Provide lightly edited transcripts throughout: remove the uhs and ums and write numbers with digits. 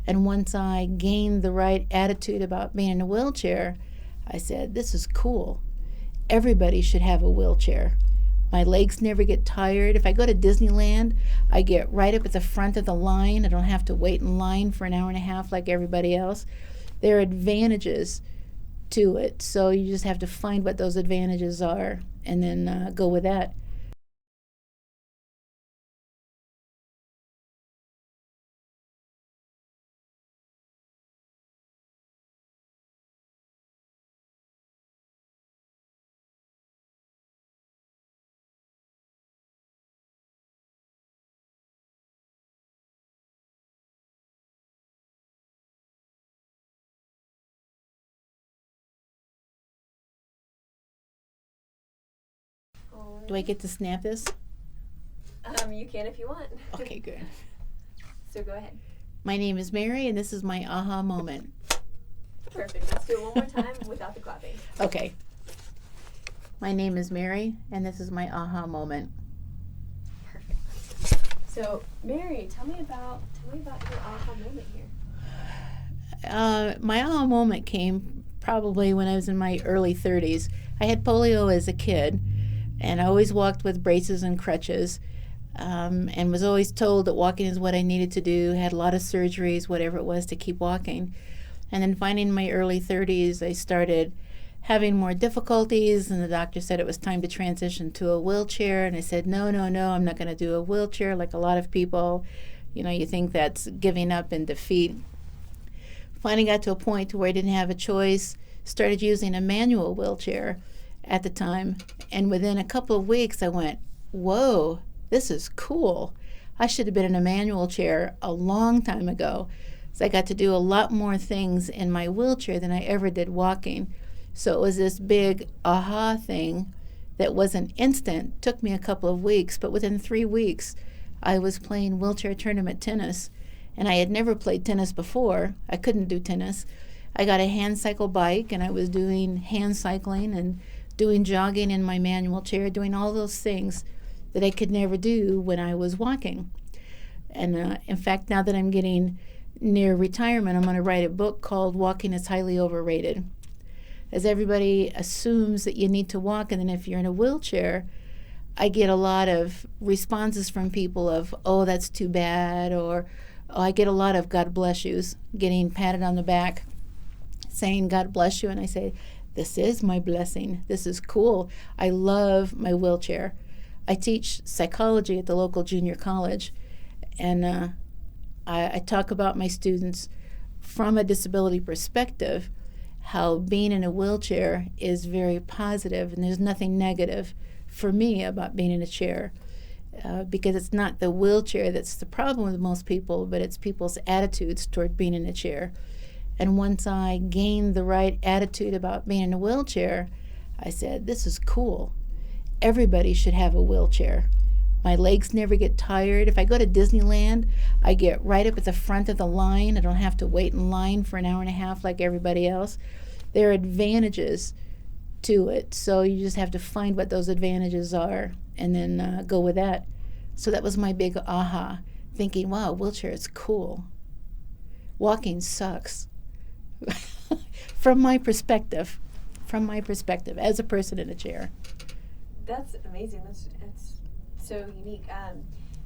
And once I gained the right attitude about being in a wheelchair, I said, this is cool. Everybody should have a wheelchair. My legs never get tired. If I go to Disneyland, I get right up at the front of the line. I don't have to wait in line for an hour and a half like everybody else. There are advantages to it, so you just have to find what those advantages are and then go with that. Do I get to snap this? You can if you want. Okay, good. So go ahead. My name is Mary, and this is my aha moment. Perfect. Let's do it one more time without the clapping. Okay. My name is Mary, and this is my aha moment. Perfect. So, Mary, tell me about your aha moment here. My aha moment came probably when I was in my early 30s. I had polio as a kid, and I always walked with braces and crutches, and was always told that walking is what I needed to do, had a lot of surgeries, whatever it was, to keep walking. And then finally in my early 30s, I started having more difficulties, and the doctor said it was time to transition to a wheelchair, and I said, no, I'm not going to do a wheelchair like a lot of people. You know, you think that's giving up and defeat. Finally got to a point where I didn't have a choice, started using a manual wheelchair at the time, and within a couple of weeks I went, whoa, this is cool. I should have been in a manual chair a long time ago. So I got to do a lot more things in my wheelchair than I ever did walking. So it was this big aha thing that wasn't instant, took me a couple of weeks, but within 3 weeks I was playing wheelchair tournament tennis, and I had never played tennis before. I couldn't do tennis. I got a hand cycle bike, and I was doing hand cycling and doing jogging in my manual chair, doing all those things that I could never do when I was walking. And in fact, now that I'm getting near retirement, I'm going to write a book called Walking is Highly Overrated. As everybody assumes that you need to walk, and then if you're in a wheelchair, I get a lot of responses from people of, oh, that's too bad, or oh, I get a lot of God bless yous, getting patted on the back, saying God bless you, and I say, this is my blessing. This is cool. I love my wheelchair. I teach psychology at the local junior college, and I talk about my students from a disability perspective, how being in a wheelchair is very positive, and there's nothing negative for me about being in a chair, because it's not the wheelchair that's the problem with most people, but it's people's attitudes toward being in a chair. And once I gained the right attitude about being in a wheelchair, I said, this is cool. Everybody should have a wheelchair. My legs never get tired. If I go to Disneyland, I get right up at the front of the line. I don't have to wait in line for an hour and a half like everybody else. There are advantages to it, so you just have to find what those advantages are and then go with that. So that was my big aha, thinking, wow, wheelchair is cool. Walking sucks. From my perspective, as a person in a chair. That's amazing. That's so unique.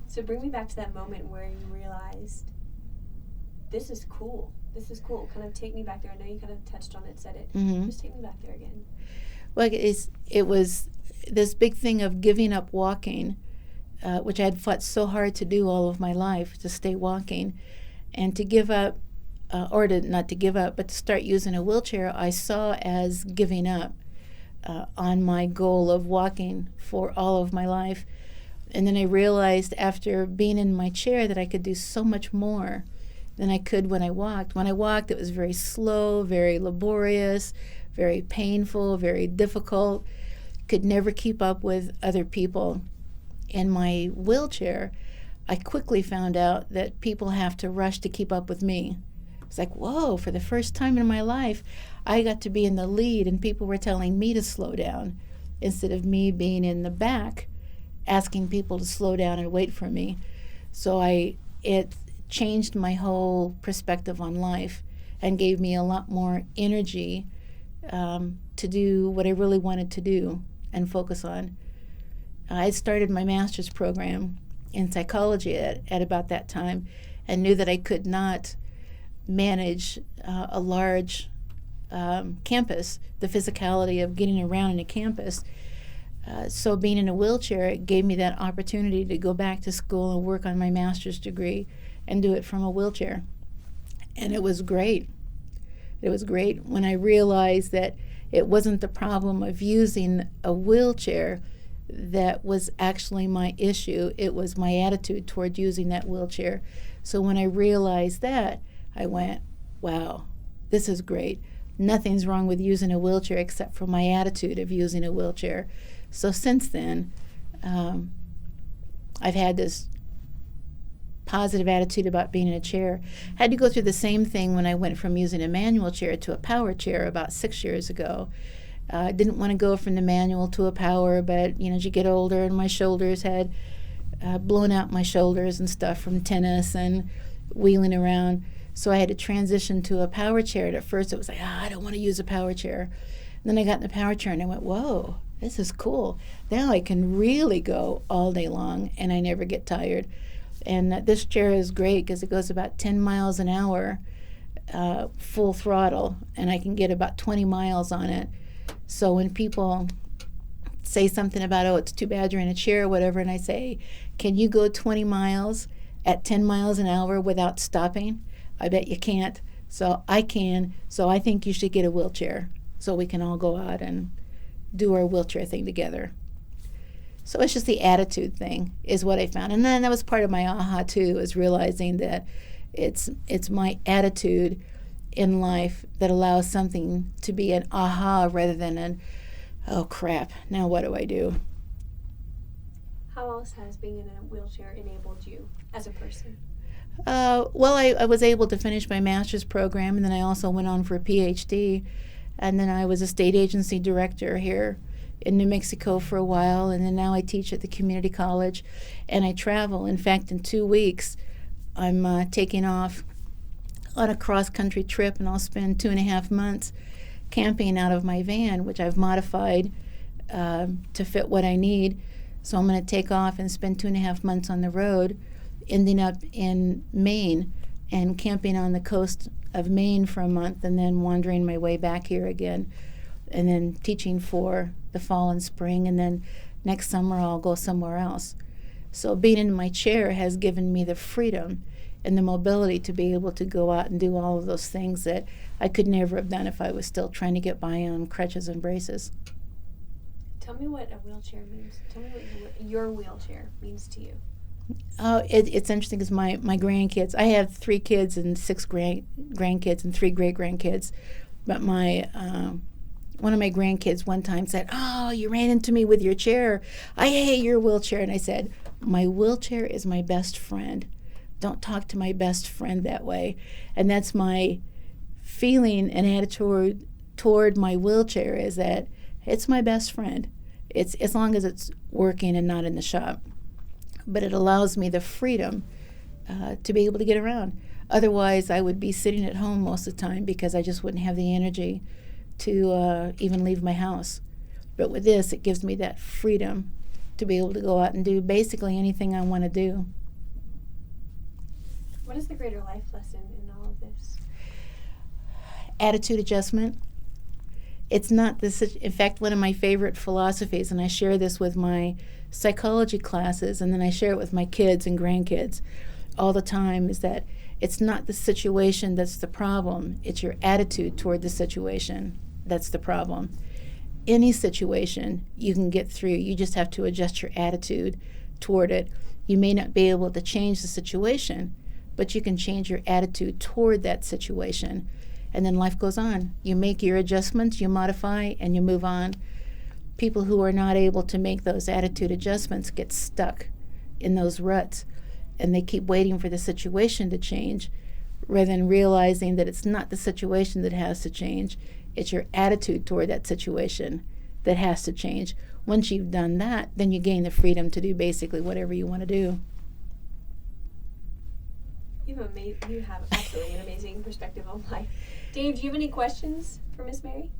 So bring me back to that moment where you realized, this is cool. This is cool. Kind of take me back there. I know you kind of touched on it, said it. Mm-hmm. Just take me back there again. Well, it was this big thing of giving up walking, which I had fought so hard to do all of my life, to stay walking, and to give up, not to give up, but to start using a wheelchair, I saw as giving up on my goal of walking for all of my life. And then I realized after being in my chair that I could do so much more than I could when I walked. When I walked, it was very slow, very laborious, very painful, very difficult. Could never keep up with other people. In my wheelchair, I quickly found out that people have to rush to keep up with me. It's like, whoa, for the first time in my life, I got to be in the lead, and people were telling me to slow down instead of me being in the back, asking people to slow down and wait for me. So it changed my whole perspective on life and gave me a lot more energy to do what I really wanted to do and focus on. I started my master's program in psychology at about that time and knew that I could not manage a large campus, the physicality of getting around in a campus. So being in a wheelchair, it gave me that opportunity to go back to school and work on my master's degree and do it from a wheelchair. And it was great. It was great when I realized that it wasn't the problem of using a wheelchair that was actually my issue. It was my attitude toward using that wheelchair. So when I realized that, I went, wow, this is great. Nothing's wrong with using a wheelchair except for my attitude of using a wheelchair. So since then, I've had this positive attitude about being in a chair. I had to go through the same thing when I went from using a manual chair to a power chair about 6 years ago. I didn't want to go from the manual to a power, but as you get older, and my shoulders had blown out my shoulders and stuff from tennis and wheeling around. So I had to transition to a power chair. And at first it was like, I don't want to use a power chair. And then I got in the power chair and I went, whoa, this is cool. Now I can really go all day long and I never get tired. And this chair is great because it goes about 10 miles an hour, full throttle, and I can get about 20 miles on it. So when people say something about, it's too bad you're in a chair or whatever, and I say, can you go 20 miles at 10 miles an hour without stopping? I bet you can't. So I can. So I think you should get a wheelchair so we can all go out and do our wheelchair thing together. So it's just the attitude thing is what I found. And then that was part of my aha too, is realizing that it's my attitude in life that allows something to be an aha rather than an, oh crap, now what do I do? How else has being in a wheelchair enabled you as a person? Well, I was able to finish my master's program, and then I also went on for a PhD, and then I was a state agency director here in New Mexico for a while, and then now I teach at the community college, and I travel. In fact, in 2 weeks, I'm taking off on a cross-country trip, and I'll spend 2.5 months camping out of my van, which I've modified to fit what I need. So I'm going to take off and spend 2.5 months on the road, ending up in Maine and camping on the coast of Maine for a month, and then wandering my way back here again, and then teaching for the fall and spring, and then next summer I'll go somewhere else. So being in my chair has given me the freedom and the mobility to be able to go out and do all of those things that I could never have done if I was still trying to get by on crutches and braces. Tell me what a wheelchair means. Tell me what your wheelchair means to you. It's interesting because my grandkids, I have 3 kids and 6 grandkids and 3 great-grandkids, but my one of my grandkids one time said, oh, you ran into me with your chair. I hate your wheelchair. And I said, my wheelchair is my best friend. Don't talk to my best friend that way. And that's my feeling and attitude toward my wheelchair, is that it's my best friend. It's as long as it's working and not in the shop. But it allows me the freedom to be able to get around. Otherwise, I would be sitting at home most of the time because I just wouldn't have the energy to even leave my house. But with this, it gives me that freedom to be able to go out and do basically anything I want to do. What is the greater life lesson in all of this? Attitude adjustment. It's not this. In fact, one of my favorite philosophies, and I share this with my psychology classes, and then I share it with my kids and grandkids all the time, is that it's not the situation that's the problem. It's your attitude toward the situation that's the problem. Any situation you can get through. You just have to adjust your attitude toward it. You may not be able to change the situation, but you can change your attitude toward that situation. And then life goes on. You make your adjustments, you modify, and you move on. People who are not able to make those attitude adjustments get stuck in those ruts, and they keep waiting for the situation to change rather than realizing that it's not the situation that has to change. It's your attitude toward that situation that has to change. Once you've done that, then you gain the freedom to do basically whatever you want to do. You have You have absolutely an amazing perspective on life. Dave, do you have any questions for Miss Mary?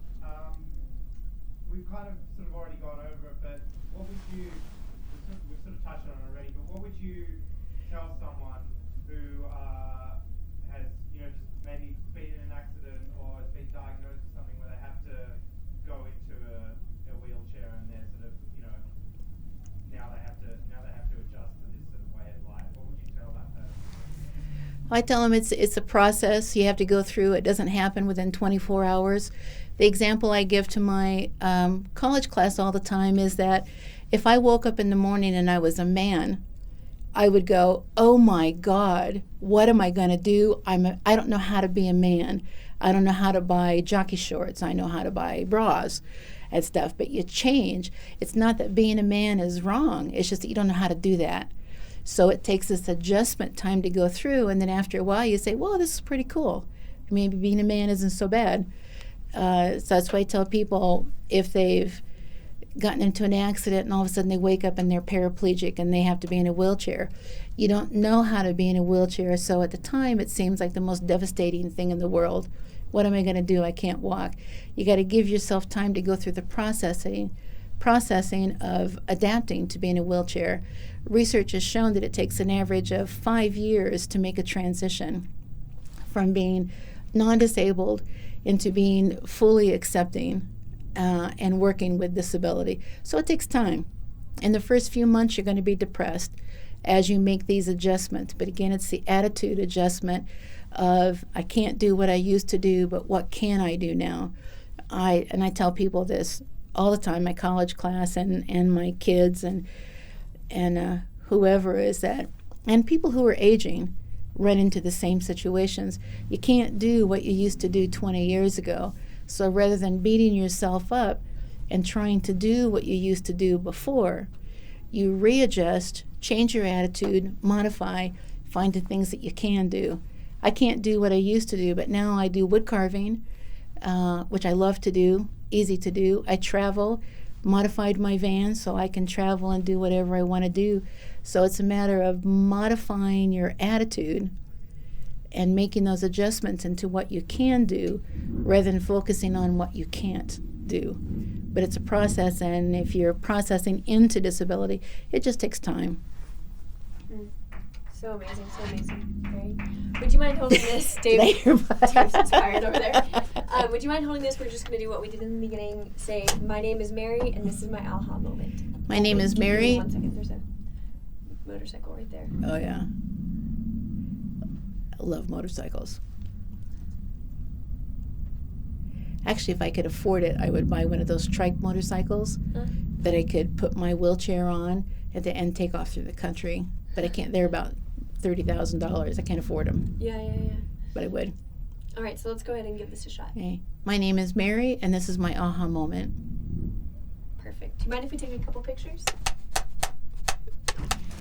We've kind of sort of already gone over it, but what would you, we've sort of touched on it already, but what would you tell someone who has, just maybe been in an accident or has been diagnosed with something where they have to go into a wheelchair and they're sort of, now they have to adjust to this sort of way of life? What would you tell that person? I tell them it's a process you have to go through. It doesn't happen within 24 hours. The example I give to my college class all the time is that if I woke up in the morning and I was a man, I would go, oh my God, what am I going to do? I don't know how to be a man. I don't know how to buy jockey shorts. I know how to buy bras and stuff. But you change. It's not that being a man is wrong. It's just that you don't know how to do that. So it takes this adjustment time to go through. And then after a while, you say, well, this is pretty cool. Maybe being a man isn't so bad. So that's why I tell people if they've gotten into an accident and all of a sudden they wake up and they're paraplegic and they have to be in a wheelchair. You don't know how to be in a wheelchair, so at the time it seems like the most devastating thing in the world. What am I going to do? I can't walk. You got to give yourself time to go through the processing of adapting to being in a wheelchair. Research has shown that it takes an average of 5 years to make a transition from being non-disabled into being fully accepting and working with disability. So it takes time. In the first few months, you're going to be depressed as you make these adjustments. But again, it's the attitude adjustment of, I can't do what I used to do, but what can I do now? I tell people this all the time, my college class and my kids and whoever is that, and people who are aging run into the same situations. You can't do what you used to do 20 years ago. So rather than beating yourself up and trying to do what you used to do before, you readjust, change your attitude, modify, find the things that you can do. I can't do what I used to do, but now I do wood carving, which I love to do, easy to do. I travel, modified my van so I can travel and do whatever I want to do. So it's a matter of modifying your attitude and making those adjustments into what you can do rather than focusing on what you can't do. But it's a process, and if you're processing into disability, it just takes time. So amazing, so amazing. Great. Would you mind holding this, Dave? Dave's inspired over there. Would you mind holding this? We're just going to do what we did in the beginning. Say, my name is Mary, and this is my aha moment. My name is Mary. 1 second. There's a motorcycle right there. Oh, yeah. I love motorcycles. Actually, if I could afford it, I would buy one of those trike motorcycles that I could put my wheelchair on and take off through the country. But I can't. They're about $30,000. I can't afford them. Yeah. But I would. All right, so let's go ahead and give this a shot. Okay. My name is Mary, and this is my aha moment. Perfect. Do you mind if we take a couple pictures?